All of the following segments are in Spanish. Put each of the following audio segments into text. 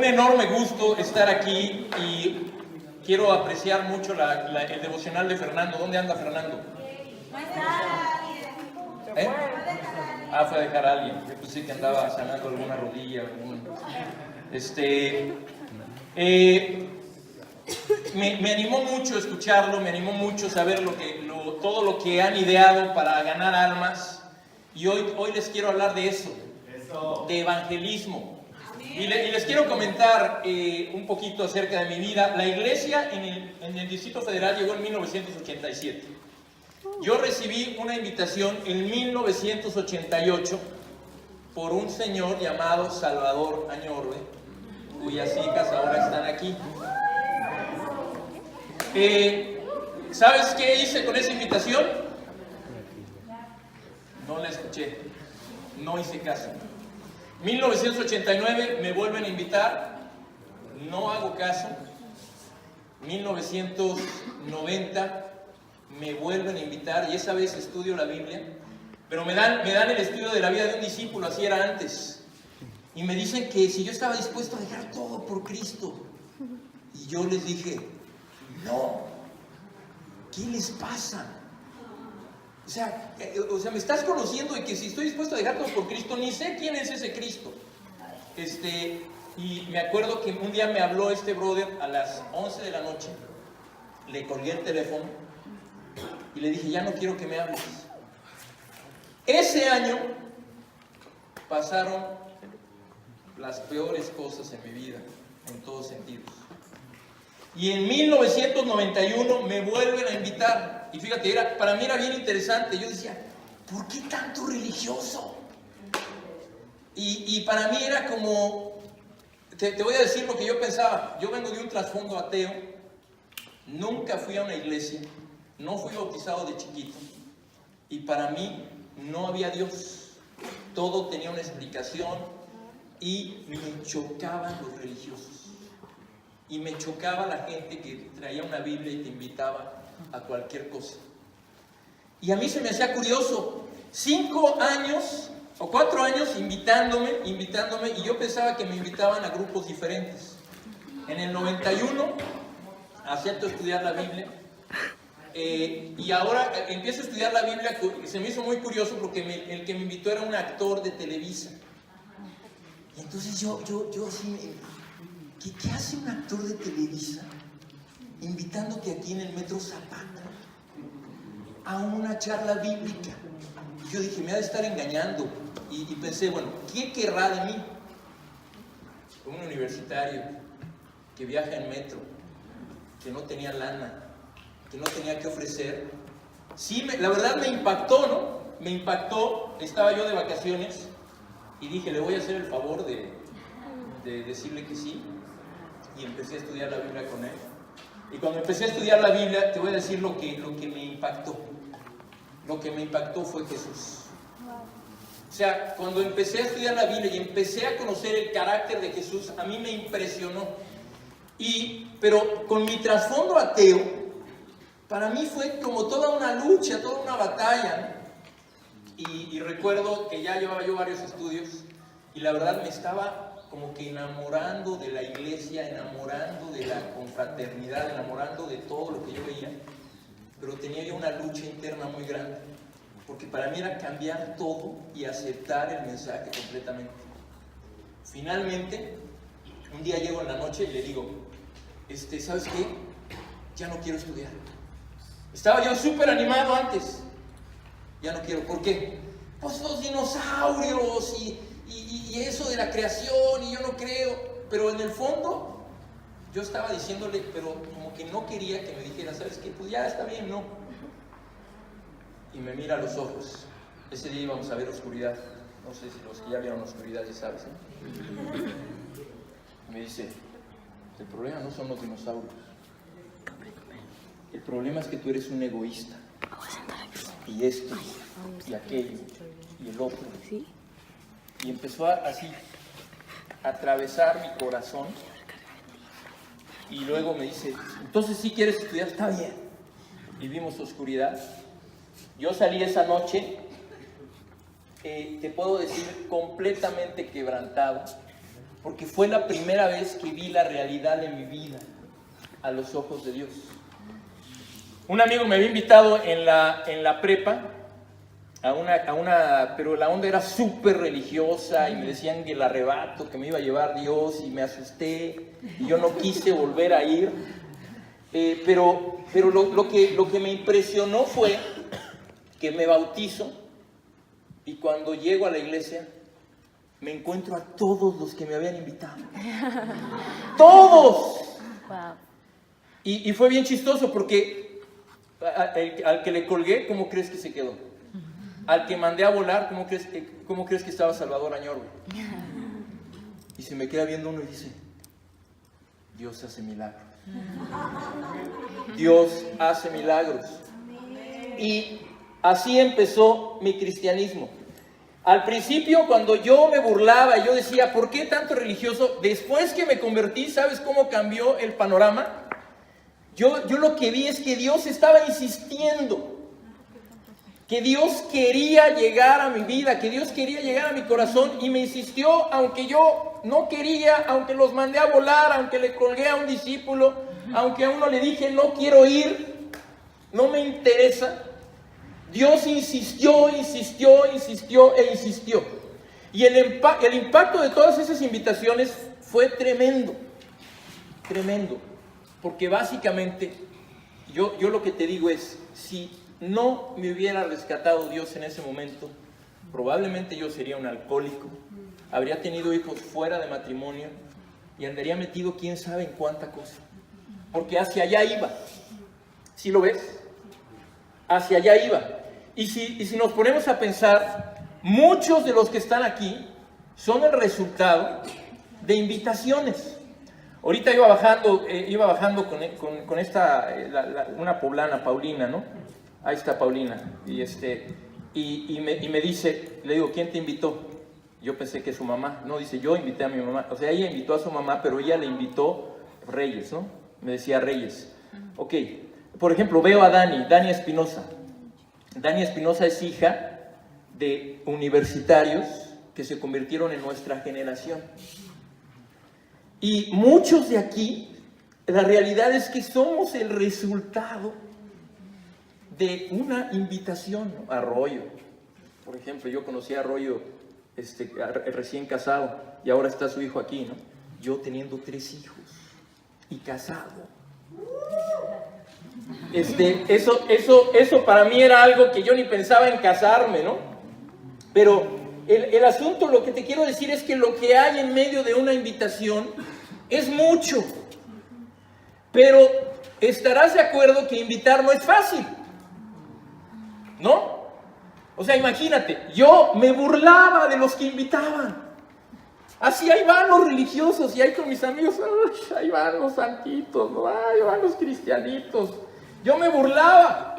enorme gusto estar aquí y quiero apreciar mucho el devocional de Fernando. ¿Dónde anda Fernando? ¿Eh? Fue a dejar a alguien. Yo pensé que andaba sanando alguna rodilla. Me animó mucho escucharlo, me animó mucho saber todo lo que han ideado para ganar almas. Y hoy les quiero hablar de eso, de evangelismo. Y les quiero comentar un poquito acerca de mi vida. La iglesia en el Distrito Federal llegó en 1987. Yo recibí una invitación en 1988 por un señor llamado Salvador Añorbe, cuyas hijas ahora están aquí. ¿Sabes qué hice con esa invitación? No la escuché, no hice caso. 1989 me vuelven a invitar, no hago caso. 1990 me vuelven a invitar y esa vez estudio la Biblia, pero me dan el estudio de la vida de un discípulo, así era antes. Y me dicen que si yo estaba dispuesto a dejar todo por Cristo. Y yo les dije, no, ¿qué les pasa? O sea, me estás conociendo y que si estoy dispuesto a dejar todo por Cristo, ni sé quién es ese Cristo. Y me acuerdo que un día me habló este brother a las 11 de la noche, le colgué el teléfono y le dije, ya no quiero que me hables. Ese año pasaron las peores cosas en mi vida, en todos sentidos. Y en 1991 me vuelven a invitar. Y fíjate, para mí era bien interesante. Yo decía, ¿por qué tanto religioso? Y para mí era como, te voy a decir lo que yo pensaba. Yo vengo de un trasfondo ateo. Nunca fui a una iglesia. No fui bautizado de chiquito. Y para mí no había Dios. Todo tenía una explicación. Y me chocaban los religiosos. Y me chocaba la gente que traía una Biblia y te invitaba a cualquier cosa. Y a mí se me hacía curioso, 5 años o 4 años invitándome, y yo pensaba que me invitaban a grupos diferentes. En el 91 acepto estudiar la Biblia, y ahora empiezo a estudiar la Biblia. Se me hizo muy curioso porque el que me invitó era un actor de Televisa. Y entonces yo así... ¿Qué hace un actor de Televisa invitándote aquí en el Metro Zapata a una charla bíblica? Y yo dije, me ha de estar engañando. Y pensé, bueno, ¿qué querrá de mí? Un universitario que viaja en metro, que no tenía lana, que no tenía que ofrecer. Sí, la verdad me impactó, ¿no? Me impactó. Estaba yo de vacaciones y dije, le voy a hacer el favor de decirle que sí. Y empecé a estudiar la Biblia con él. Y cuando empecé a estudiar la Biblia, te voy a decir lo que me impactó. Lo que me impactó fue Jesús. O sea, cuando empecé a estudiar la Biblia y empecé a conocer el carácter de Jesús, a mí me impresionó. Pero con mi trasfondo ateo, para mí fue como toda una lucha, toda una batalla, ¿no? Y recuerdo que ya llevaba yo varios estudios y la verdad me estaba como que enamorando de la iglesia, enamorando de la confraternidad, enamorando de todo lo que yo veía, pero tenía yo una lucha interna muy grande, porque para mí era cambiar todo y aceptar el mensaje completamente. Finalmente, un día llego en la noche y le digo, ¿sabes qué? Ya no quiero estudiar. Estaba yo súper animado antes, ya no quiero. ¿Por qué? Pues los dinosaurios y eso de la creación, y yo no creo. Pero en el fondo yo estaba diciéndole, pero como que no quería que me dijera, ¿sabes qué? Pues ya está bien, ¿no? Y me mira a los ojos. Ese día íbamos a ver oscuridad. No sé si los que ya vieron oscuridad ya sabes, ¿no? Me dice, el problema no son los dinosaurios. El problema es que tú eres un egoísta. Y esto, y aquello, y el otro. Y empezó así a atravesar mi corazón. Y luego me dice, entonces si quieres estudiar, está bien. Y vimos oscuridad. Yo salí esa noche, te puedo decir, completamente quebrantado, porque fue la primera vez que vi la realidad de mi vida a los ojos de Dios. Un amigo me había invitado en la prepa pero la onda era súper religiosa y me decían que el arrebato que me iba a llevar Dios, y me asusté y yo no quise volver a ir. Pero lo que me impresionó fue que me bautizo y cuando llego a la iglesia me encuentro a todos los que me habían invitado. ¡Todos! Wow. Y fue bien chistoso porque al que le colgué, ¿cómo crees que se quedó? Al que mandé a volar, ¿cómo crees que estaba Salvador Añor? Y se me queda viendo uno y dice, Dios hace milagros. Dios hace milagros. Y así empezó mi cristianismo. Al principio, cuando yo me burlaba, yo decía, ¿por qué tanto religioso? Después que me convertí, ¿sabes cómo cambió el panorama? Yo lo que vi es que Dios estaba insistiendo, que Dios quería llegar a mi vida, que Dios quería llegar a mi corazón, y me insistió, aunque yo no quería, aunque los mandé a volar, aunque le colgué a un discípulo, aunque a uno le dije, no quiero ir, no me interesa. Dios insistió e insistió. Y el impacto de todas esas invitaciones fue tremendo, porque básicamente yo lo que te digo es, si no me hubiera rescatado Dios en ese momento, probablemente yo sería un alcohólico, habría tenido hijos fuera de matrimonio y andaría metido quién sabe en cuánta cosa, porque hacia allá iba. ¿Sí lo ves? Hacia allá iba. Y si nos ponemos a pensar, muchos de los que están aquí son el resultado de invitaciones. Ahorita iba bajando con esta, una poblana, Paulina, ¿no? Ahí está Paulina. Y me dice, le digo, ¿quién te invitó? Yo pensé que su mamá. No, dice, yo invité a mi mamá. O sea, ella invitó a su mamá, pero ella le invitó Reyes, ¿no? Me decía Reyes. Ok, por ejemplo, veo a Dani Espinosa. Dani Espinosa es hija de universitarios que se convirtieron en nuestra generación. Y muchos de aquí, la realidad es que somos el resultado de una invitación, ¿no? Arroyo, por ejemplo, yo conocí a Arroyo recién casado y ahora está su hijo aquí, ¿no? Yo teniendo 3 hijos y casado. Eso para mí era algo que yo ni pensaba en casarme, ¿no? Pero el asunto, lo que te quiero decir es que lo que hay en medio de una invitación es mucho. Pero estarás de acuerdo que invitar no es fácil, ¿no? O sea, imagínate, yo me burlaba de los que invitaban. Así ahí van los religiosos y ahí con mis amigos, ahí van los santitos, ¿no? Ahí van los cristianitos. Yo me burlaba.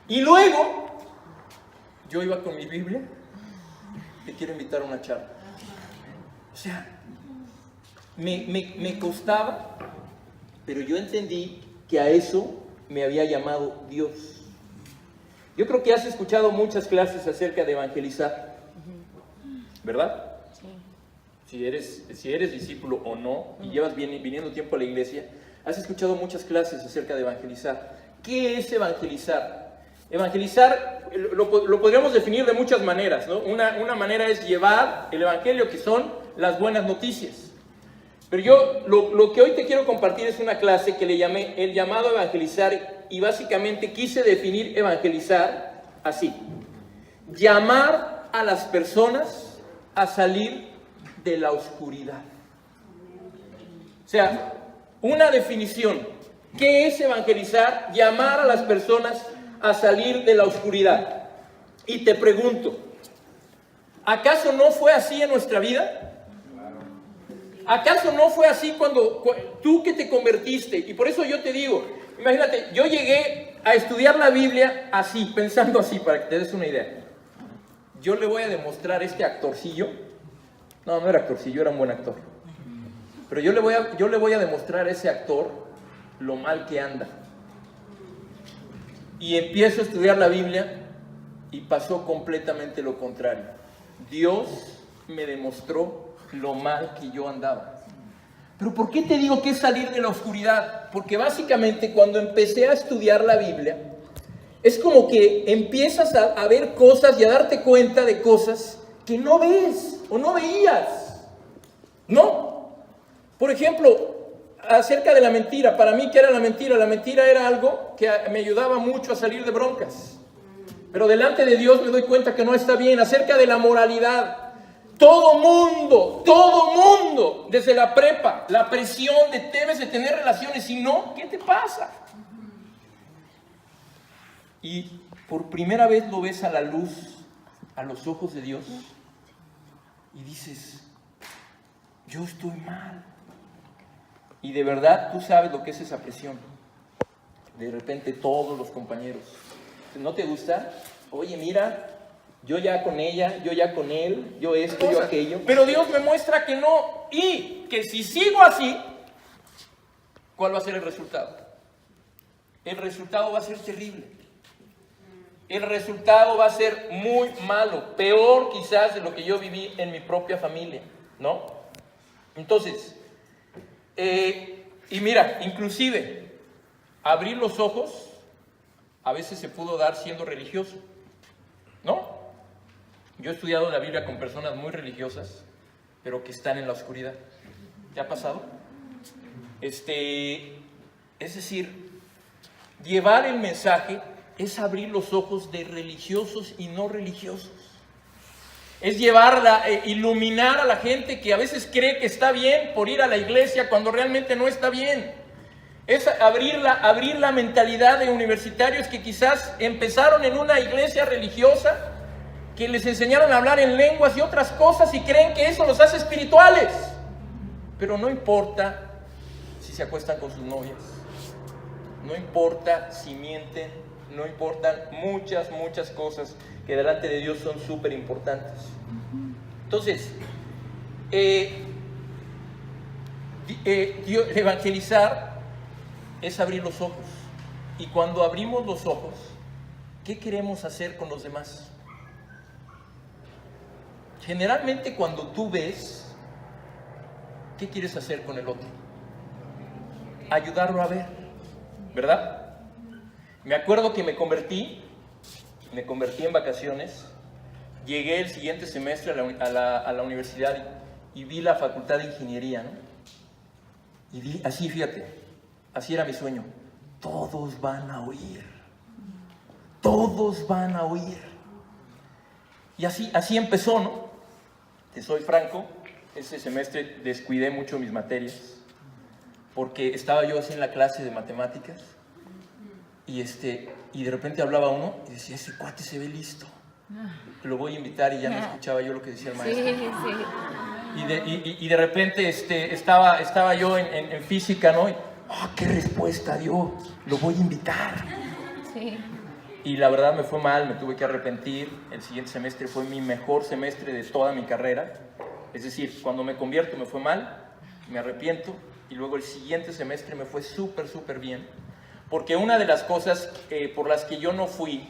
Y luego, yo iba con mi Biblia, te quiero invitar a una charla. O sea, me costaba, pero yo entendí que a eso me había llamado Dios. Yo creo que has escuchado muchas clases acerca de evangelizar, ¿verdad? Si eres discípulo o no, y llevas viniendo tiempo a la iglesia, has escuchado muchas clases acerca de evangelizar. ¿Qué es evangelizar? Evangelizar lo podríamos definir de muchas maneras, ¿no? Una manera es llevar el evangelio, que son las buenas noticias. Pero yo lo que hoy te quiero compartir es una clase que le llamé el llamado a evangelizar, y básicamente quise definir evangelizar así: llamar a las personas a salir de la oscuridad. O sea, una definición. ¿Qué es evangelizar? Llamar a las personas a salir de la oscuridad. Y te pregunto, ¿acaso no fue así en nuestra vida? ¿Acaso no fue así cuando tú que te convertiste? Y por eso yo te digo, imagínate, yo llegué a estudiar la Biblia así, pensando así, para que te des una idea. Yo le voy a demostrar a este actorcillo. No era actorcillo, era un buen actor. Pero yo le voy a demostrar a ese actor lo mal que anda. Y empiezo a estudiar la Biblia y pasó completamente lo contrario. Dios me demostró lo mal que yo andaba. Pero ¿por qué te digo que es salir de la oscuridad? Porque básicamente cuando empecé a estudiar la Biblia, es como que empiezas a ver cosas y a darte cuenta de cosas que no ves o no veías, ¿no? Por ejemplo, acerca de la mentira. Para mí, ¿qué era la mentira? La mentira era algo que me ayudaba mucho a salir de broncas. Pero delante de Dios me doy cuenta que no está bien. Acerca de la moralidad. Todo mundo, desde la prepa, la presión de debes de tener relaciones. Si no, ¿qué te pasa? Y por primera vez lo ves a la luz, a los ojos de Dios. Y dices, yo estoy mal. Y de verdad tú sabes lo que es esa presión. De repente todos los compañeros, ¿no te gusta? Oye, mira, yo ya con ella, yo ya con él, yo esto, yo aquello. Pero Dios me muestra que no. Y que si sigo así, ¿cuál va a ser el resultado? El resultado va a ser terrible. El resultado va a ser muy malo. Peor quizás de lo que yo viví en mi propia familia, ¿no? Entonces, y mira, inclusive, abrir los ojos a veces se pudo dar siendo religioso, ¿no? Yo he estudiado la Biblia con personas muy religiosas, pero que están en la oscuridad. ¿Te ha pasado? Es decir, llevar el mensaje es abrir los ojos de religiosos y no religiosos. Es iluminar a la gente que a veces cree que está bien por ir a la iglesia cuando realmente no está bien. Es abrir la mentalidad de universitarios que quizás empezaron en una iglesia religiosa, que les enseñaron a hablar en lenguas y otras cosas y creen que eso los hace espirituales. Pero no importa si se acuestan con sus novias, no importa si mienten, no importan muchas cosas que delante de Dios son súper importantes. Entonces, evangelizar es abrir los ojos. Y cuando abrimos los ojos, ¿qué queremos hacer con los demás? Generalmente cuando tú ves, ¿qué quieres hacer con el otro? Ayudarlo a ver, ¿verdad? Me acuerdo que me convertí en vacaciones, llegué el siguiente semestre a la universidad y vi la facultad de ingeniería, ¿no? Y vi, así, fíjate, así era mi sueño. Todos van a oír. Todos van a oír. Y así empezó, ¿no? Te soy franco, ese semestre descuidé mucho mis materias, porque estaba yo así en la clase de matemáticas, y de repente hablaba uno y decía, ese cuate se ve listo. Lo voy a invitar, y ya no escuchaba yo lo que decía el maestro. Sí. Y de repente estaba yo en física, ¿no? Y, qué respuesta dio, lo voy a invitar. Sí. Y la verdad me fue mal, me tuve que arrepentir. El siguiente semestre fue mi mejor semestre de toda mi carrera. Es decir, cuando me convierto me fue mal, me arrepiento, y luego el siguiente semestre me fue súper bien. Porque una de las cosas por las que yo no fui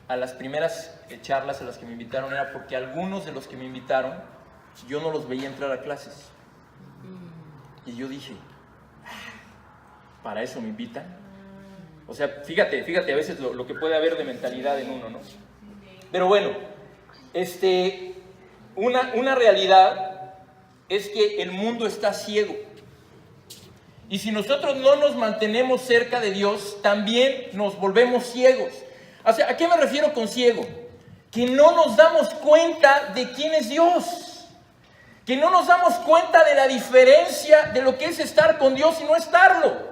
a las primeras charlas a las que me invitaron era porque algunos de los que me invitaron yo no los veía entrar a clases. Y yo dije, ¿para eso me invitan? O sea, fíjate a veces lo que puede haber de mentalidad en uno, ¿no? Pero bueno, una realidad es que el mundo está ciego. Y si nosotros no nos mantenemos cerca de Dios, también nos volvemos ciegos. O sea, ¿a qué me refiero con ciego? Que no nos damos cuenta de quién es Dios. Que no nos damos cuenta de la diferencia de lo que es estar con Dios y no estarlo.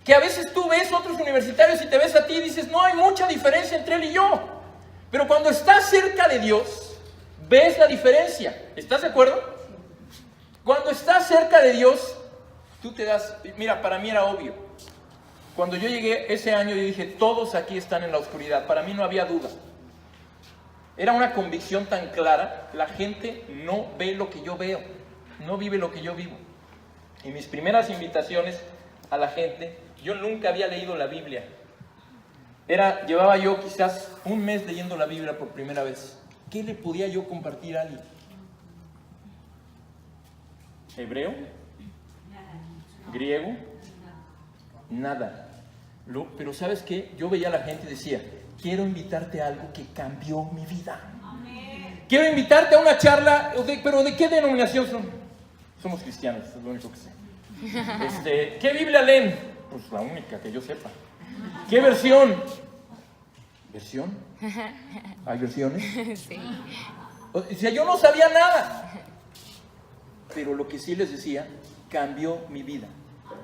Que a veces tú ves otros universitarios y te ves a ti y dices, no hay mucha diferencia entre él y yo. Pero cuando estás cerca de Dios, ves la diferencia. ¿Estás de acuerdo? Cuando estás cerca de Dios, tú te das... Mira, para mí era obvio. Cuando yo llegué ese año, yo dije, todos aquí están en la oscuridad. Para mí no había duda. Era una convicción tan clara. La gente no ve lo que yo veo, no vive lo que yo vivo. Y mis primeras invitaciones a la gente, yo nunca había leído la Biblia. Llevaba yo quizás un mes leyendo la Biblia por primera vez. ¿Qué le podía yo compartir a alguien? hebreo, griego, nada. Pero ¿sabes qué? Yo veía a la gente y decía, quiero invitarte a algo que cambió mi vida. Quiero invitarte a una charla, pero ¿de qué denominación son? Somos cristianos, es lo único que sé. ¿Qué Biblia leen? Pues la única que yo sepa. ¿Qué versión? ¿Versión? ¿Hay versiones? Sí. O sea, yo no sabía nada. Pero lo que sí les decía, cambió mi vida.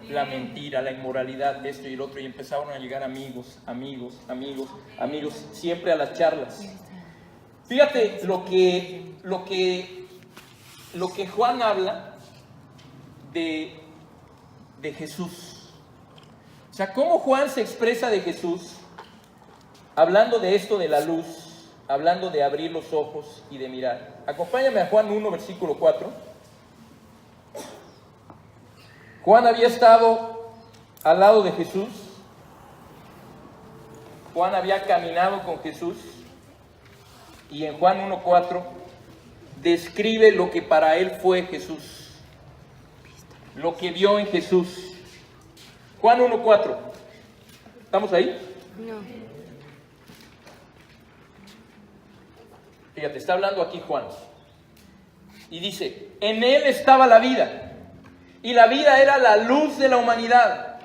La mentira, la inmoralidad, esto y el otro. Y empezaron a llegar amigos, siempre a las charlas. Fíjate lo que Juan habla de Jesús. O sea, cómo Juan se expresa de Jesús, hablando de esto de la luz, hablando de abrir los ojos y de mirar. Acompáñame a Juan 1, versículo 4. Juan había estado al lado de Jesús. Juan había caminado con Jesús. Y en Juan 1:4 describe lo que para él fue Jesús, lo que vio en Jesús. Juan 1:4. ¿Estamos ahí? No. Fíjate, está hablando aquí Juan. Y dice, en él estaba la vida, y la vida era la luz de la humanidad.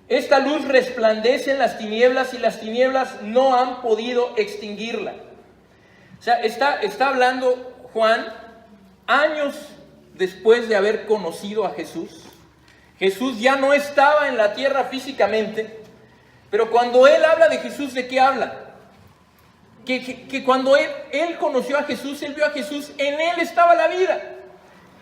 Esta luz resplandece en las tinieblas, y las tinieblas no han podido extinguirla. O sea, está hablando Juan años después de haber conocido a Jesús. Jesús ya no estaba en la tierra físicamente, pero cuando él habla de Jesús, ¿de qué habla? Que cuando él conoció a Jesús, él vio a Jesús, en él estaba la vida.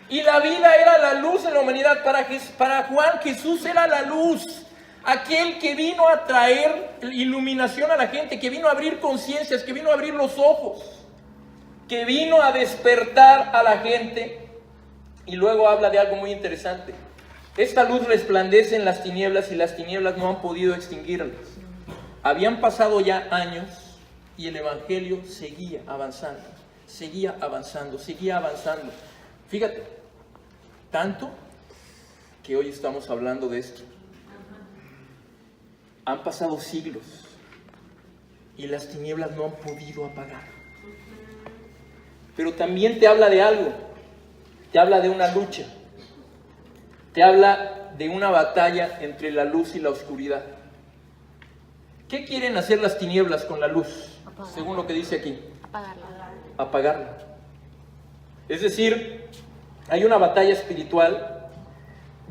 Y la vida era la luz de la humanidad. Para Juan, Jesús era la luz. Aquel que vino a traer iluminación a la gente, que vino a abrir conciencias, que vino a abrir los ojos, que vino a despertar a la gente. Y luego habla de algo muy interesante. Esta luz resplandece en las tinieblas, y las tinieblas no han podido extinguirlas. Habían pasado ya años y el evangelio seguía avanzando. Fíjate, tanto que hoy estamos hablando de esto. Han pasado siglos y las tinieblas no han podido apagar. Pero también te habla de algo, te habla de una lucha, te habla de una batalla entre la luz y la oscuridad. ¿Qué quieren hacer las tinieblas con la luz? Apagarla. Según lo que dice aquí. Apagarla. Es decir, hay una batalla espiritual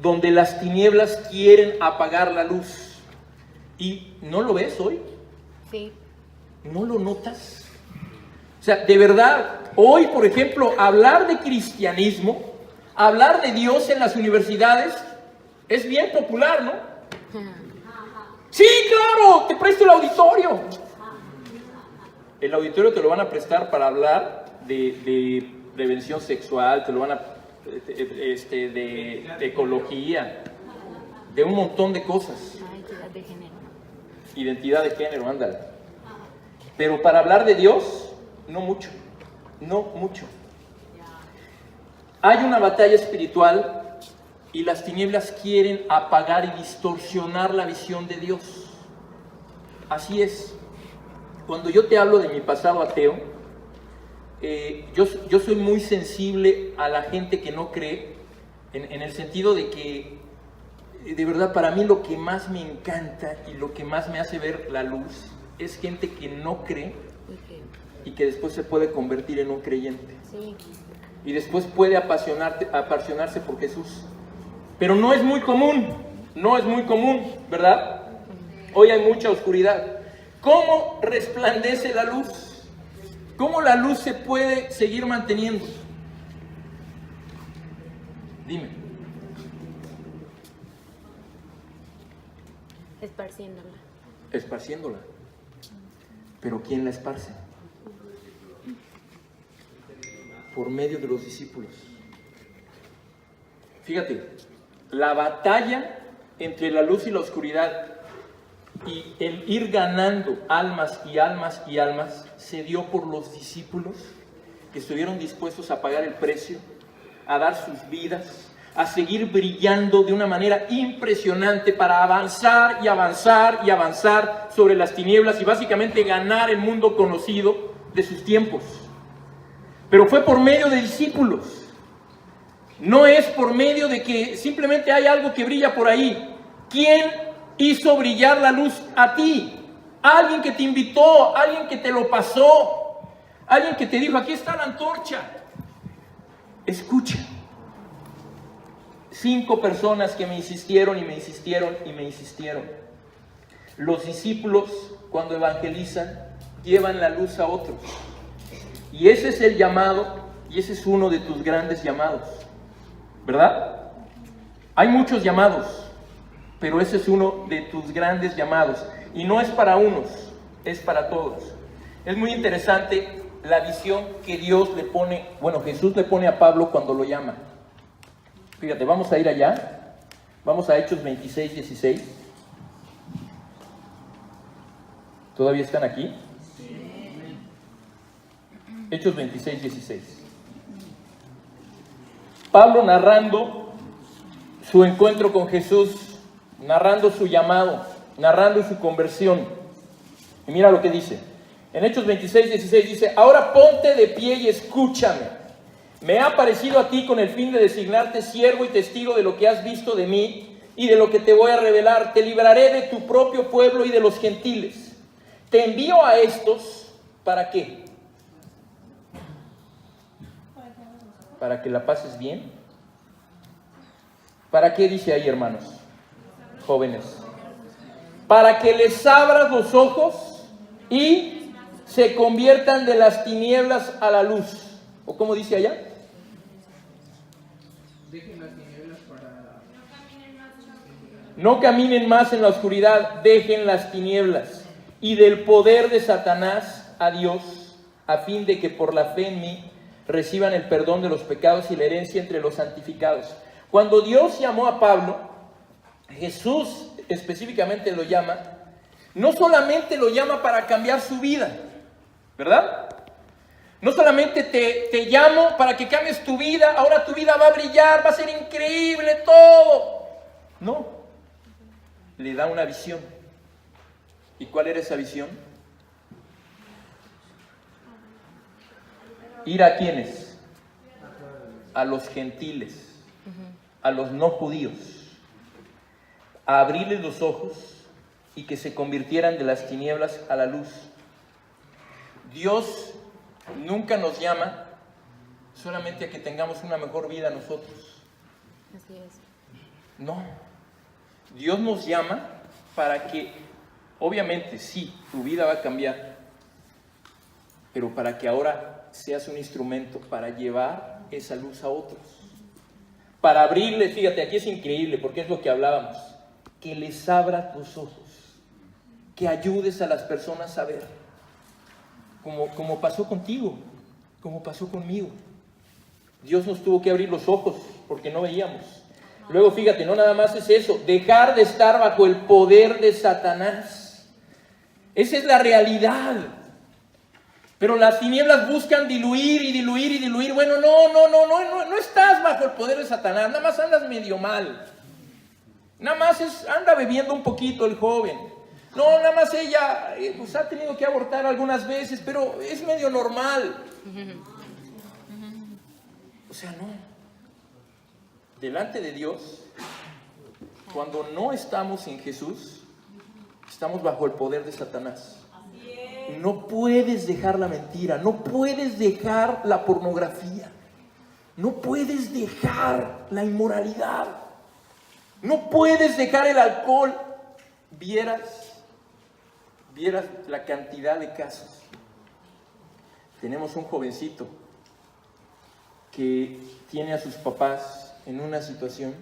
donde las tinieblas quieren apagar la luz. ¿Y no lo ves hoy? Sí. ¿No lo notas? O sea, de verdad, hoy, por ejemplo, hablar de cristianismo, hablar de Dios en las universidades, es bien popular, ¿no? Sí, claro, te presto el auditorio. El auditorio te lo van a prestar para hablar de prevención sexual, te lo van a de ecología, de un montón de cosas. Identidad de género. Identidad de género, ándale. Pero para hablar de Dios, no mucho. Hay una batalla espiritual y las tinieblas quieren apagar y distorsionar la visión de Dios. Así es. Cuando yo te hablo de mi pasado ateo, yo soy muy sensible a la gente que no cree, en el sentido de que, de verdad, para mí lo que más me encanta y lo que más me hace ver la luz es gente que no cree y que después se puede convertir en un creyente. Sí. Y después puede apasionarse por Jesús. Pero no es muy común, ¿verdad? Hoy hay mucha oscuridad. ¿Cómo resplandece la luz? ¿Cómo la luz se puede seguir manteniendo? Dime. Esparciéndola. ¿Pero quién la esparce? Por medio de los discípulos. Fíjate, la batalla entre la luz y la oscuridad y el ir ganando almas se dio por los discípulos que estuvieron dispuestos a pagar el precio, a dar sus vidas, a seguir brillando de una manera impresionante para avanzar y avanzar y avanzar sobre las tinieblas y básicamente ganar el mundo conocido de sus tiempos. Pero fue por medio de discípulos. No es por medio de que simplemente hay algo que brilla por ahí. ¿Quién hizo brillar la luz a ti? Alguien que te invitó, alguien que te lo pasó, alguien que te dijo, aquí está la antorcha. Escucha. 5 personas que me insistieron y me insistieron y me insistieron. Los discípulos, cuando evangelizan, llevan la luz a otros. Y ese es el llamado, y ese es uno de tus grandes llamados, ¿verdad? Hay muchos llamados, pero ese es uno de tus grandes llamados. Y no es para unos, es para todos. Es muy interesante la visión que Dios le pone, Jesús le pone a Pablo cuando lo llama. Fíjate, vamos a ir allá. Vamos a Hechos 26, 16. ¿Todavía están aquí? Hechos 26, 16. Pablo narrando su encuentro con Jesús, narrando su llamado, narrando su conversión. Y mira lo que dice. En Hechos 26, 16 dice, ahora ponte de pie y escúchame. Me ha aparecido a ti con el fin de designarte siervo y testigo de lo que has visto de mí y de lo que te voy a revelar. Te libraré de tu propio pueblo y de los gentiles. Te envío a estos, ¿para qué? ¿Para que la pases bien? ¿Para qué dice ahí, hermanos? Jóvenes. Para que les abras los ojos y se conviertan de las tinieblas a la luz. ¿O cómo dice allá? No caminen más en la oscuridad, dejen las tinieblas y del poder de Satanás a Dios, a fin de que por la fe en mí reciban el perdón de los pecados y la herencia entre los santificados. Cuando Dios llamó a Pablo, Jesús específicamente lo llama, no solamente lo llama para cambiar su vida, ¿verdad? No solamente te llamo para que cambies tu vida, ahora tu vida va a brillar, va a ser increíble todo. No, le da una visión. ¿Y cuál era esa visión? ¿Ir a quiénes? A los gentiles, a los no judíos, a abrirles los ojos y que se convirtieran de las tinieblas a la luz. Dios nunca nos llama solamente a que tengamos una mejor vida nosotros. Así es. No, Dios nos llama para que, obviamente, sí, tu vida va a cambiar, pero para que ahora seas un instrumento para llevar esa luz a otros. Para abrirles, fíjate, aquí es increíble porque es lo que hablábamos, que les abra tus ojos, que ayudes a las personas a ver, como pasó contigo, como pasó conmigo. Dios nos tuvo que abrir los ojos porque no veíamos. Luego fíjate, no nada más es eso, dejar de estar bajo el poder de Satanás. Esa es la realidad. Pero las tinieblas buscan diluir y diluir y diluir. Bueno, no estás bajo el poder de Satanás, nada más andas medio mal. Nada más anda bebiendo un poquito el joven. No, nada más ella pues ha tenido que abortar algunas veces, pero es medio normal. O sea, no. Delante de Dios, cuando no estamos en Jesús, estamos bajo el poder de Satanás. No puedes dejar la mentira, no puedes dejar la pornografía, no puedes dejar la inmoralidad, no puedes dejar el alcohol. Vieras la cantidad de casos. Tenemos un jovencito que tiene a sus papás en una situación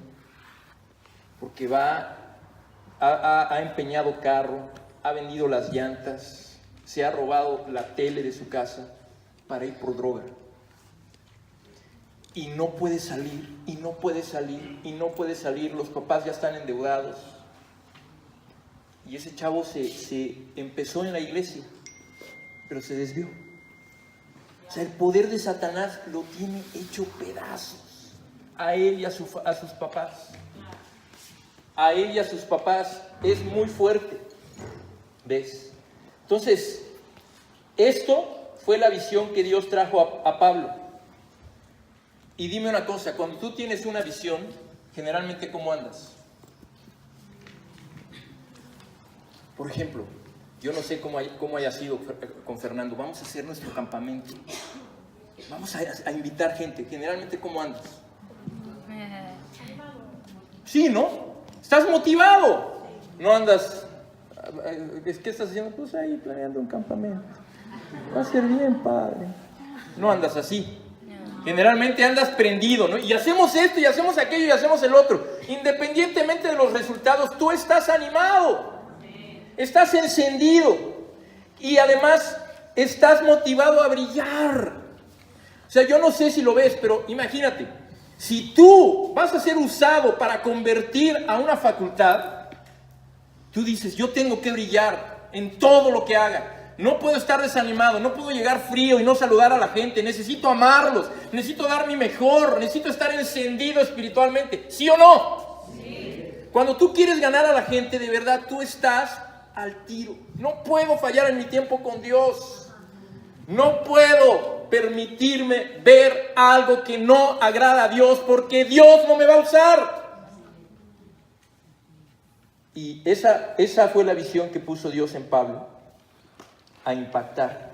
porque ha empeñado carro, ha vendido las llantas, se ha robado la tele de su casa para ir por droga. Y no puede salir, y no puede salir, y no puede salir. Los papás ya están endeudados. Y ese chavo se empezó en la iglesia, pero se desvió. O sea, el poder de Satanás lo tiene hecho pedazos a él y a sus papás. A él y a sus papás es muy fuerte. ¿Ves? Entonces, esto fue la visión que Dios trajo a Pablo. Y dime una cosa, cuando tú tienes una visión, generalmente ¿cómo andas? Por ejemplo, yo no sé cómo haya sido con Fernando. Vamos a hacer nuestro campamento. Vamos a invitar gente. Generalmente ¿cómo andas? Sí, ¿no? Estás motivado. No andas... ¿Qué estás haciendo? Pues ahí planeando un campamento. Va a ser bien padre. No andas así. Generalmente andas prendido, ¿no? Y hacemos esto, y hacemos aquello, y hacemos el otro. Independientemente de los resultados, tú estás animado. Estás encendido. Y además, estás motivado a brillar. O sea, yo no sé si lo ves, pero imagínate. Si tú vas a ser usado para convertir a una facultad, tú dices, yo tengo que brillar en todo lo que haga. No puedo estar desanimado, no puedo llegar frío y no saludar a la gente. Necesito amarlos, necesito dar mi mejor, necesito estar encendido espiritualmente. ¿Sí o no? Sí. Cuando tú quieres ganar a la gente, de verdad, tú estás al tiro. No puedo fallar en mi tiempo con Dios. No puedo permitirme ver algo que no agrada a Dios, porque Dios no me va a usar. Y esa fue la visión que puso Dios en Pablo. A impactar.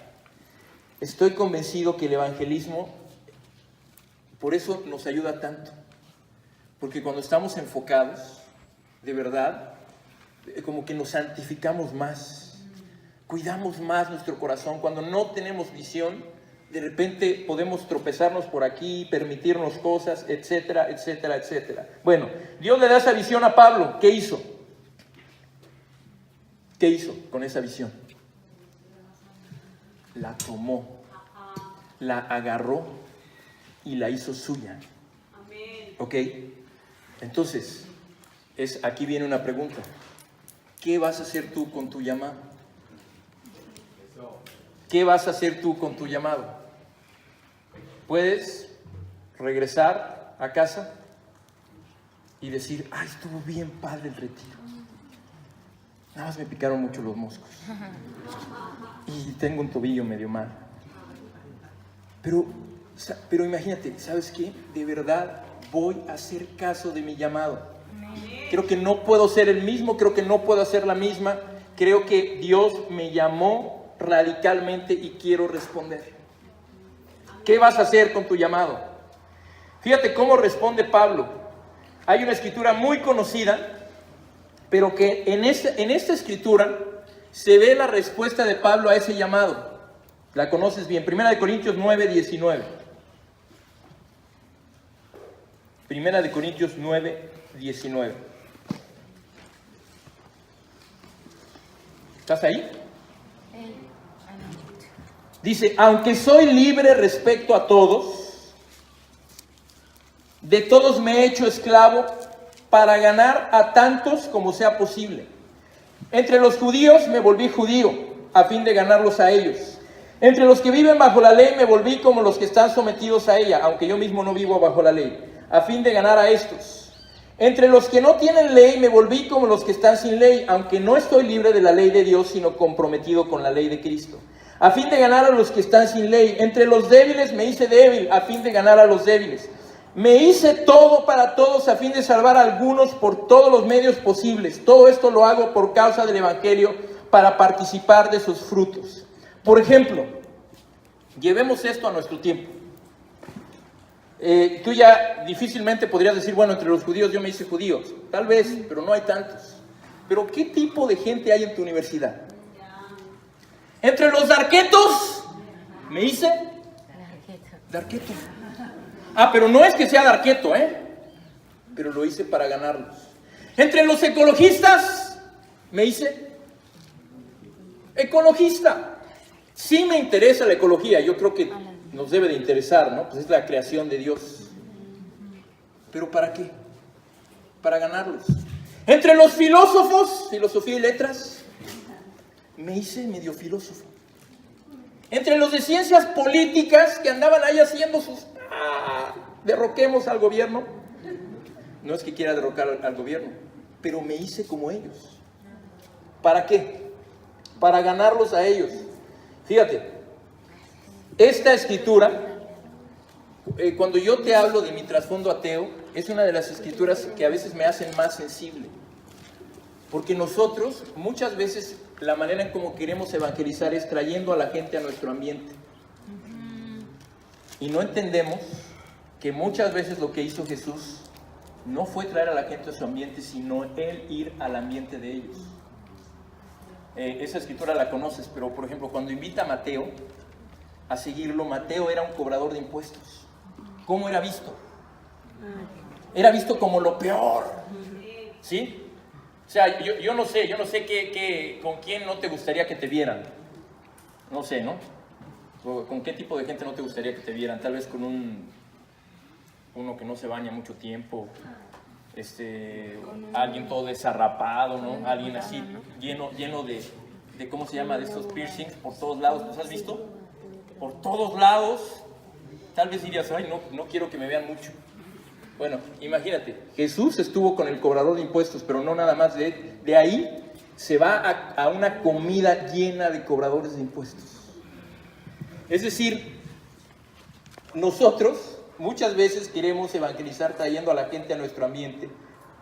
Estoy convencido que el evangelismo por eso nos ayuda tanto, porque cuando estamos enfocados de verdad, como que nos santificamos más, cuidamos más nuestro corazón. Cuando no tenemos visión, de repente podemos tropezarnos por aquí, permitirnos cosas, etcétera, etcétera, etcétera. Bueno, Dios le da esa visión a Pablo. ¿Qué hizo? ¿Qué hizo con esa visión? La tomó, la agarró y la hizo suya. ¿Ok? Entonces, aquí viene una pregunta. ¿Qué vas a hacer tú con tu llamado? ¿Qué vas a hacer tú con tu llamado? Puedes regresar a casa y decir, ay, estuvo bien padre el retiro. Nada más me picaron mucho los moscos. Y tengo un tobillo medio mal. Pero imagínate, ¿sabes qué? De verdad voy a hacer caso de mi llamado. Creo que no puedo ser el mismo, creo que no puedo hacer la misma. Creo que Dios me llamó radicalmente y quiero responder. ¿Qué vas a hacer con tu llamado? Fíjate cómo responde Pablo. Hay una escritura muy conocida, pero que en esta escritura se ve la respuesta de Pablo a ese llamado. La conoces bien. 1 Corintios 9, 19. 1 Corintios 9, 19. ¿Estás ahí? Dice, aunque soy libre respecto a todos, de todos me he hecho esclavo para ganar a tantos como sea posible. Entre los judíos me volví judío, a fin de ganarlos a ellos. Entre los que viven bajo la ley me volví como los que están sometidos a ella, aunque yo mismo no vivo bajo la ley, a fin de ganar a estos. Entre los que no tienen ley me volví como los que están sin ley, aunque no estoy libre de la ley de Dios, sino comprometido con la ley de Cristo, a fin de ganar a los que están sin ley. Entre los débiles me hice débil, a fin de ganar a los débiles. Me hice todo para todos, a fin de salvar a algunos por todos los medios posibles. Todo esto lo hago por causa del Evangelio, para participar de sus frutos. Por ejemplo, llevemos esto a nuestro tiempo. Tú ya difícilmente podrías decir, bueno, entre los judíos yo me hice judíos. Tal vez, pero no hay tantos. Pero ¿qué tipo de gente hay en tu universidad? Entre los darquetos me hice darqueto. Pero no es que sea darqueto, pero lo hice para ganarlos. Entre los ecologistas me hice ecologista. Sí me interesa la ecología, yo creo que nos debe de interesar, ¿no? Pues es la creación de Dios. ¿Pero para qué? Para ganarlos. Entre los filósofos, filosofía y letras, me hice medio filósofo. Entre los de ciencias políticas que andaban ahí haciendo sus... derroquemos al gobierno. No es que quiera derrocar al gobierno, pero me hice como ellos. ¿Para qué? Para ganarlos a ellos. Fíjate, esta escritura, cuando yo te hablo de mi trasfondo ateo, es una de las escrituras que a veces me hacen más sensible. Porque nosotros, muchas veces, la manera en cómo queremos evangelizar es trayendo a la gente a nuestro ambiente. Y no entendemos que muchas veces lo que hizo Jesús no fue traer a la gente a su ambiente, sino Él ir al ambiente de ellos. Esa escritura la conoces, pero por ejemplo, cuando invita a Mateo a seguirlo, Mateo era un cobrador de impuestos. ¿Cómo era visto? Era visto como lo peor. ¿Sí? O sea, yo no sé con quién no te gustaría que te vieran. No sé, ¿no? ¿Con qué tipo de gente no te gustaría que te vieran? Tal vez con uno que no se baña mucho tiempo, alguien todo desarrapado, ¿no? Alguien así, lleno de ¿cómo se llama? De estos piercings por todos lados. ¿Los has visto? Por todos lados. Tal vez dirías, ay, no quiero que me vean mucho. Bueno, imagínate, Jesús estuvo con el cobrador de impuestos, pero no nada más. De ahí se va a una comida llena de cobradores de impuestos. Es decir, nosotros muchas veces queremos evangelizar trayendo a la gente a nuestro ambiente,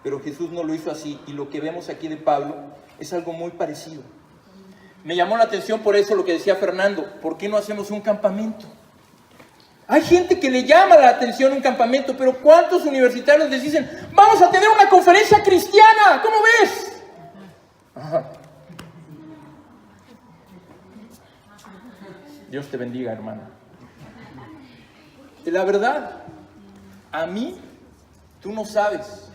pero Jesús no lo hizo así, y lo que vemos aquí de Pablo es algo muy parecido. Me llamó la atención por eso lo que decía Fernando, ¿por qué no hacemos un campamento? Hay gente que le llama la atención un campamento, pero ¿cuántos universitarios les dicen, vamos a tener una conferencia cristiana? ¿Cómo ves? Ajá. Dios te bendiga, hermana. La verdad, a mí, tú no sabes.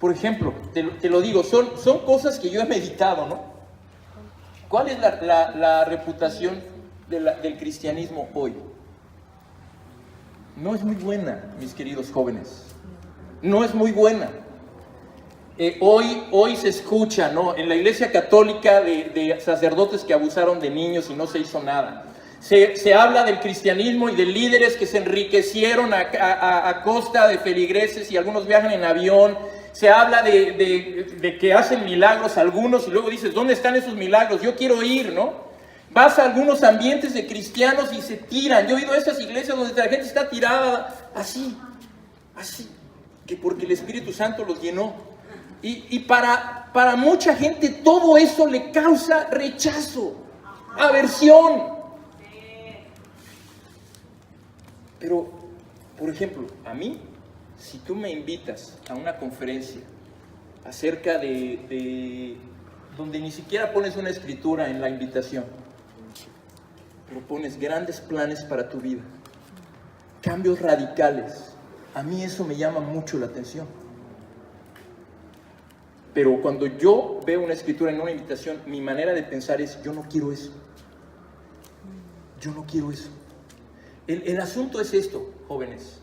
Por ejemplo, te lo digo, son cosas que yo he meditado, ¿no? ¿Cuál es la reputación del cristianismo hoy? No es muy buena, mis queridos jóvenes. No es muy buena. Hoy se escucha, ¿no? En la iglesia católica de sacerdotes que abusaron de niños y no se hizo nada. Se habla del cristianismo y de líderes que se enriquecieron a costa de feligreses y algunos viajan en avión. Se habla de que hacen milagros algunos y luego dices, ¿dónde están esos milagros? Yo quiero ir, ¿no? Vas a algunos ambientes de cristianos y se tiran. Yo he ido a esas iglesias donde la gente está tirada así, que porque el Espíritu Santo los llenó. Y para mucha gente todo eso le causa rechazo, aversión. Pero, por ejemplo, a mí, si tú me invitas a una conferencia acerca de donde ni siquiera pones una escritura en la invitación, pero pones grandes planes para tu vida, cambios radicales, a mí eso me llama mucho la atención. Pero cuando yo veo una escritura en una invitación, mi manera de pensar es, yo no quiero eso. Yo no quiero eso. El asunto es esto, jóvenes.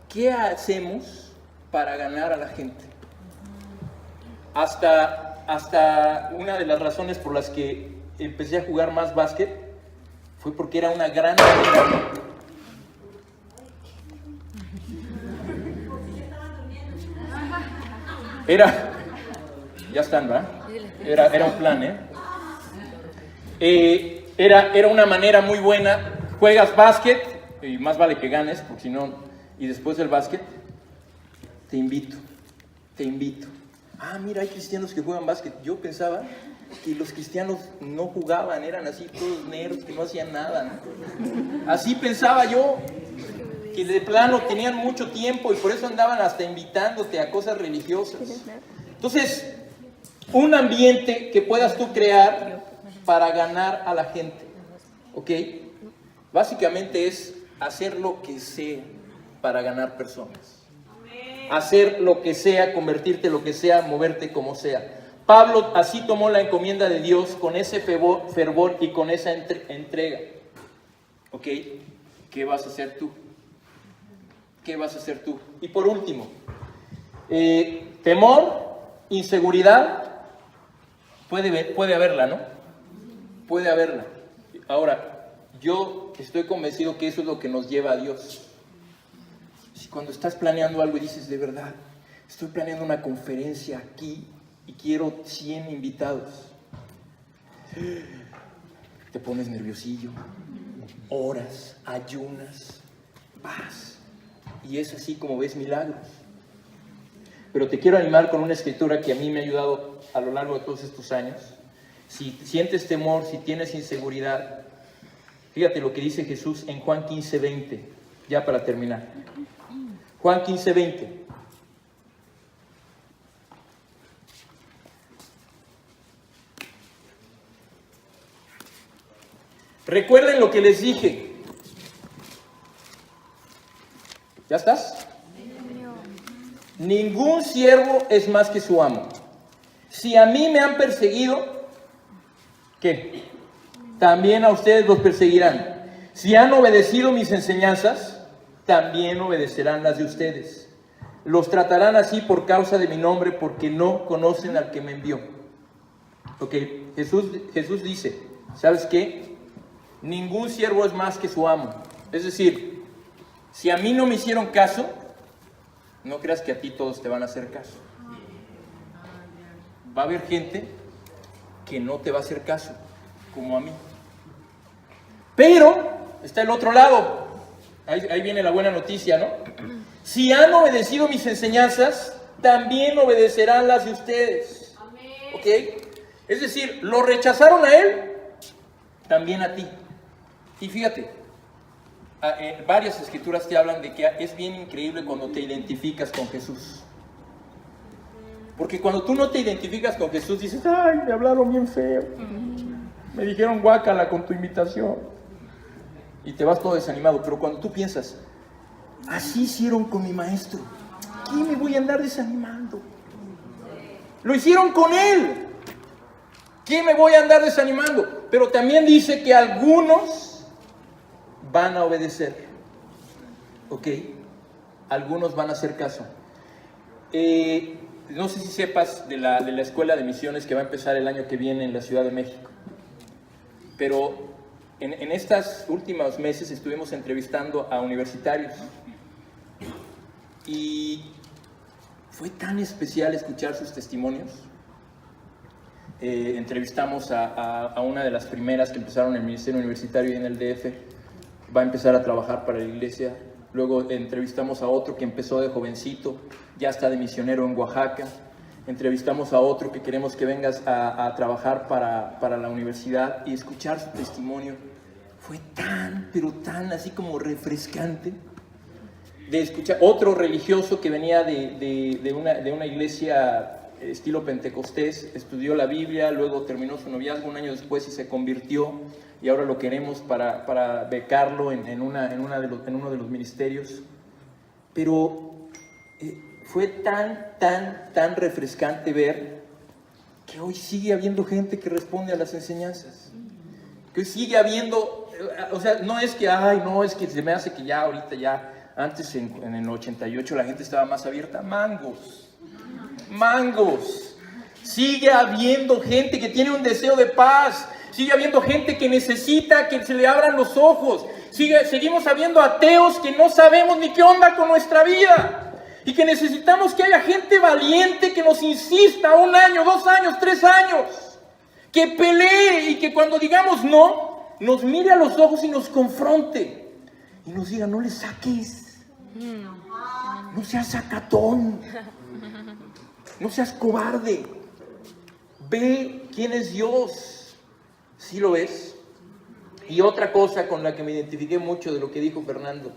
¿Qué hacemos para ganar a la gente? Hasta una de las razones por las que empecé a jugar más básquet fue porque era una gran manera. Ya están, ¿verdad? Era un plan, Era una manera muy buena. Juegas básquet, y más vale que ganes, porque si no, y después del básquet, te invito. Ah, mira, hay cristianos que juegan básquet. Yo pensaba que los cristianos no jugaban, eran así todos nerds, que no hacían nada, ¿no? Así pensaba yo, que de plano tenían mucho tiempo y por eso andaban hasta invitándote a cosas religiosas. Entonces, un ambiente que puedas tú crear para ganar a la gente, ¿ok? Básicamente es hacer lo que sea para ganar personas. Hacer lo que sea, convertirte en lo que sea, moverte como sea. Pablo así tomó la encomienda de Dios con ese fervor y con esa entrega. ¿Ok? ¿Qué vas a hacer tú? ¿Qué vas a hacer tú? Y por último, temor, inseguridad, puede haberla, ¿no? Puede haberla. Ahora, yo estoy convencido que eso es lo que nos lleva a Dios. Si cuando estás planeando algo y dices, de verdad, estoy planeando una conferencia aquí y quiero 100 invitados, te pones nerviosillo, oras, ayunas, vas, y es así como ves milagros. Pero te quiero animar con una escritura que a mí me ha ayudado a lo largo de todos estos años. Si sientes temor, si tienes inseguridad, fíjate lo que dice Jesús en Juan 15:20, ya para terminar. Juan 15:20. Recuerden lo que les dije. ¿Ya estás? Ningún siervo es más que su amo. Si a mí me han perseguido, ¿qué? También a ustedes los perseguirán. Si han obedecido mis enseñanzas, también obedecerán las de ustedes. Los tratarán así por causa de mi nombre, porque no conocen al que me envió. Ok, Jesús dice, ¿sabes qué? Ningún siervo es más que su amo. Es decir, si a mí no me hicieron caso, no creas que a ti todos te van a hacer caso. Va a haber gente que no te va a hacer caso, como a mí. Pero está el otro lado. Ahí viene la buena noticia, ¿no? Si han obedecido mis enseñanzas, también obedecerán las de ustedes. ¿Ok? Es decir, lo rechazaron a él, también a ti. Y fíjate, varias escrituras te hablan de que es bien increíble cuando te identificas con Jesús. Porque cuando tú no te identificas con Jesús, dices, ay, me hablaron bien feo. Me dijeron guácala con tu imitación. Y te vas todo desanimado. Pero cuando tú piensas, así hicieron con mi maestro, ¿qué me voy a andar desanimando? Lo hicieron con él. ¿Qué me voy a andar desanimando? Pero también dice que algunos van a obedecer. ¿Ok? Algunos van a hacer caso. No sé si sepas de la escuela de misiones que va a empezar el año que viene en la Ciudad de México. Pero en estos últimos meses estuvimos entrevistando a universitarios. Y fue tan especial escuchar sus testimonios. Entrevistamos a una de las primeras que empezaron en el ministerio universitario y en el DF. Va a empezar a trabajar para la iglesia. Luego entrevistamos a otro que empezó de jovencito, ya está de misionero en Oaxaca. Entrevistamos a otro que queremos que vengas a trabajar para la universidad, y escuchar su testimonio fue tan, pero tan así como refrescante. De escuchar otro religioso que venía de una iglesia estilo pentecostés, estudió la Biblia, luego terminó su noviazgo un año después y se convirtió, y ahora lo queremos para becarlo en uno de los ministerios. Pero fue tan refrescante ver que hoy sigue habiendo gente que responde a las enseñanzas, que hoy sigue habiendo, o sea, no es que, ay, no, es que se me hace que ya ahorita ya, antes en el 88 la gente estaba más abierta. Mangos. Sigue habiendo gente que tiene un deseo de paz. Sigue habiendo gente que necesita que se le abran los ojos. Seguimos habiendo ateos que no sabemos ni qué onda con nuestra vida. Y que necesitamos que haya gente valiente que nos insista 1 año, 2 años, 3 años. Que pelee y que cuando digamos no, nos mire a los ojos y nos confronte. Y nos diga, no le saques. No seas sacatón. No seas cobarde. Ve quién es Dios. ¿Sí lo ves? Y otra cosa con la que me identifiqué mucho de lo que dijo Fernando.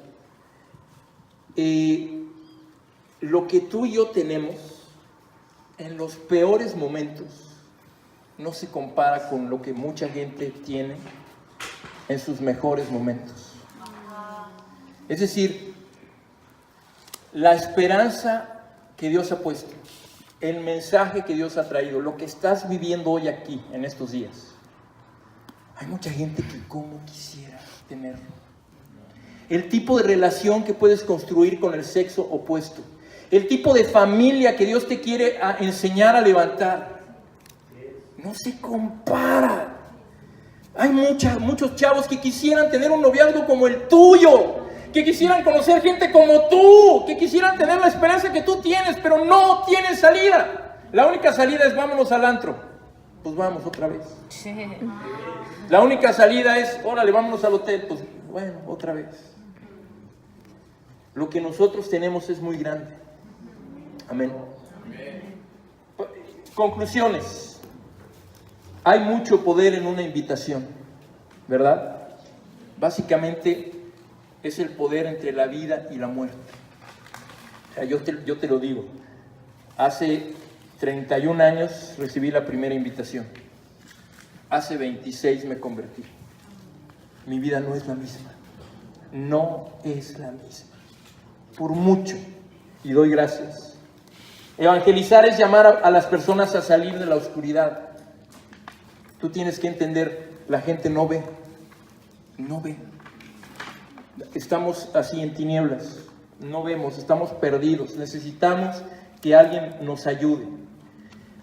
Lo que tú y yo tenemos en los peores momentos no se compara con lo que mucha gente tiene en sus mejores momentos. Es decir, la esperanza que Dios ha puesto, el mensaje que Dios ha traído, lo que estás viviendo hoy aquí, en estos días. Hay mucha gente que como quisiera tenerlo. El tipo de relación que puedes construir con el sexo opuesto. El tipo de familia que Dios te quiere enseñar a levantar. No se compara Hay muchos chavos que quisieran tener un noviazgo como el tuyo, que quisieran conocer gente como tú, que quisieran tener la esperanza que tú tienes, pero no tienen salida. La única salida es vámonos al antro. Pues vamos otra vez. La única salida es, órale, vámonos al hotel. Pues bueno, otra vez. Lo que nosotros tenemos es muy grande. Amén. Conclusiones. Hay mucho poder en una invitación, ¿verdad? Básicamente es el poder entre la vida y la muerte. O sea, yo te lo digo. Hace 31 años recibí la primera invitación. Hace 26 me convertí. Mi vida no es la misma. No es la misma. Por mucho. Y doy gracias. Evangelizar es llamar a las personas a salir de la oscuridad. Tú tienes que entender, la gente no ve. No ve. Estamos así en tinieblas. No vemos, estamos perdidos. Necesitamos que alguien nos ayude.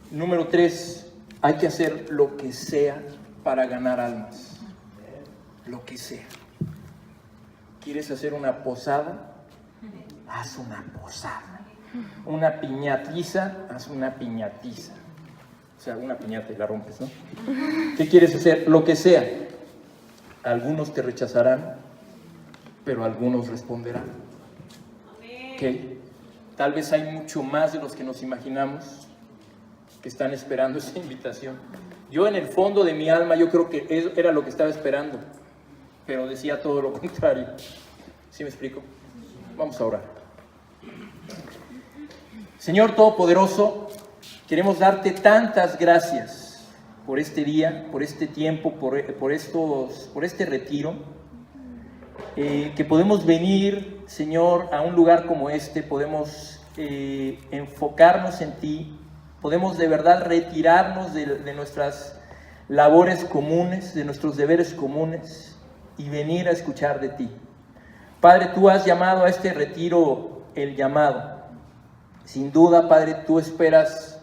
Número 3, hay que hacer lo que sea para ganar almas. Lo que sea. ¿Quieres hacer una posada? Haz una posada. Una piñatiza, haz una piñatiza. O sea, una piñata y la rompes, ¿no? ¿Qué quieres hacer? Lo que sea. Algunos te rechazarán, pero algunos responderán. ¿Ok? Tal vez hay mucho más de los que nos imaginamos que están esperando esa invitación. Yo en el fondo de mi alma, yo creo que eso era lo que estaba esperando, pero decía todo lo contrario. ¿Sí me explico? Vamos a orar. Señor Todopoderoso, queremos darte tantas gracias por este día, por este tiempo, por este retiro, que podemos venir, Señor, a un lugar como este, podemos enfocarnos en ti, podemos de verdad retirarnos de nuestras labores comunes, de nuestros deberes comunes y venir a escuchar de ti. Padre, tú has llamado a este retiro el llamado. Sin duda, Padre, tú esperas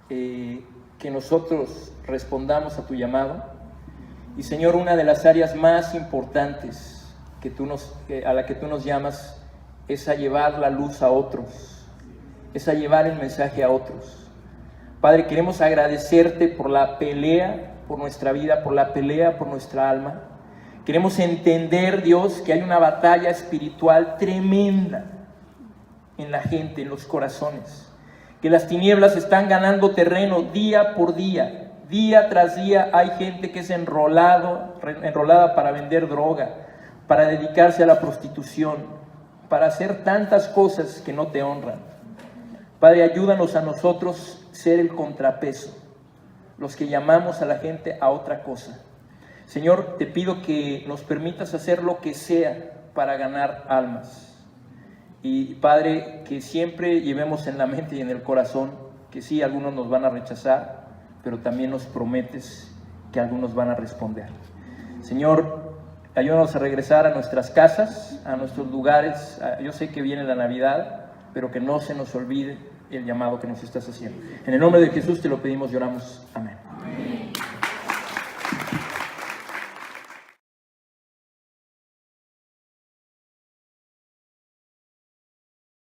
que nosotros respondamos a tu llamado. Y Señor, una de las áreas más importantes a la que tú nos llamas es a llevar la luz a otros, es a llevar el mensaje a otros. Padre, queremos agradecerte por la pelea por nuestra vida, por la pelea por nuestra alma. Queremos entender, Dios, que hay una batalla espiritual tremenda en la gente, en los corazones, que las tinieblas están ganando terreno día por día. Día tras día hay gente que es enrolada para vender droga, para dedicarse a la prostitución, para hacer tantas cosas que no te honran. Padre, ayúdanos a nosotros ser el contrapeso, los que llamamos a la gente a otra cosa. Señor, te pido que nos permitas hacer lo que sea para ganar almas. Y Padre, que siempre llevemos en la mente y en el corazón que sí, algunos nos van a rechazar, pero también nos prometes que algunos van a responder. Señor, ayúdanos a regresar a nuestras casas, a nuestros lugares. Yo sé que viene la Navidad, pero que no se nos olvide el llamado que nos estás haciendo. En el nombre de Jesús te lo pedimos y oramos. Amén.